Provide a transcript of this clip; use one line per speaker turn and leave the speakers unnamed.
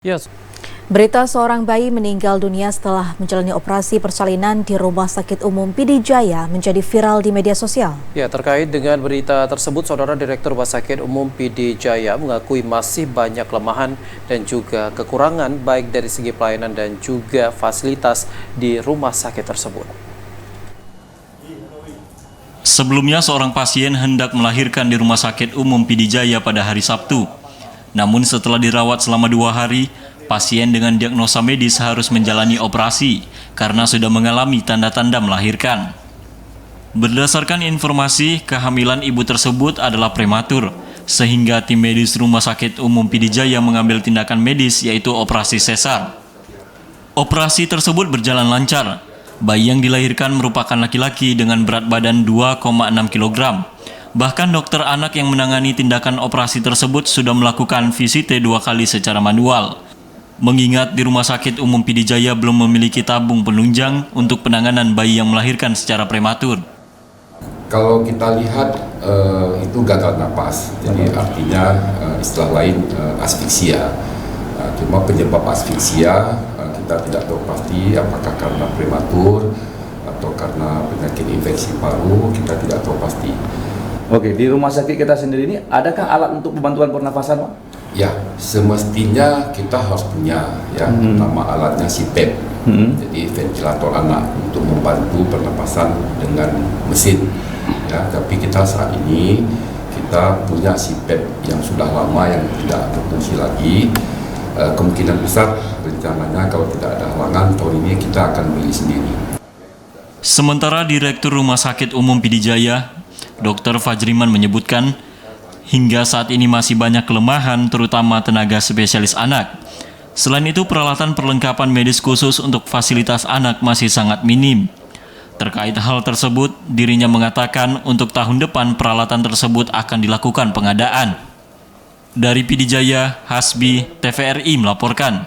Yes.
Berita seorang bayi meninggal dunia setelah menjalani operasi persalinan di Rumah Sakit Umum PD Jaya menjadi viral di media sosial.
Ya, terkait dengan berita tersebut, Saudara Direktur Rumah Sakit Umum PD Jaya mengakui masih banyak kelemahan dan juga kekurangan baik dari segi pelayanan dan juga fasilitas di rumah sakit tersebut.
Sebelumnya, seorang pasien hendak melahirkan di Rumah Sakit Umum PD Jaya pada hari Sabtu. Namun setelah dirawat selama 2 hari, pasien dengan diagnosa medis harus menjalani operasi karena sudah mengalami tanda-tanda melahirkan. Berdasarkan informasi, kehamilan ibu tersebut adalah prematur, sehingga tim medis Rumah Sakit Umum PD Jaya mengambil tindakan medis yaitu operasi sesar. Operasi tersebut berjalan lancar. Bayi yang dilahirkan merupakan laki-laki dengan berat badan 2,6 kg. Bahkan dokter anak yang menangani tindakan operasi tersebut sudah melakukan VCT 2 kali secara manual. Mengingat di Rumah Sakit Umum PD Jaya belum memiliki tabung penunjang untuk penanganan bayi yang melahirkan secara prematur.
Kalau kita lihat itu gagal napas, jadi artinya istilah lain asfiksia. Cuma penyebab asfiksia kita tidak tahu pasti apakah karena prematur atau karena penyakit infeksi paru, kita tidak tahu pasti.
Oke, di rumah sakit kita sendiri ini adakah alat untuk pembantuan pernafasan, Pak?
Ya, semestinya kita harus punya ya, pertama alatnya CPAP, jadi ventilator anak untuk membantu pernapasan dengan mesin. Ya, tapi kita saat ini kita punya CPAP yang sudah lama yang tidak berfungsi lagi. Kemungkinan besar rencananya kalau tidak ada halangan tahun ini kita akan beli sendiri.
Sementara Direktur Rumah Sakit Umum PD Jaya, Dr. Fajriman menyebutkan, hingga saat ini masih banyak kelemahan terutama tenaga spesialis anak. Selain itu, peralatan perlengkapan medis khusus untuk fasilitas anak masih sangat minim. Terkait hal tersebut, dirinya mengatakan untuk tahun depan peralatan tersebut akan dilakukan pengadaan. Dari PD Jaya, Hasbi, TVRI melaporkan.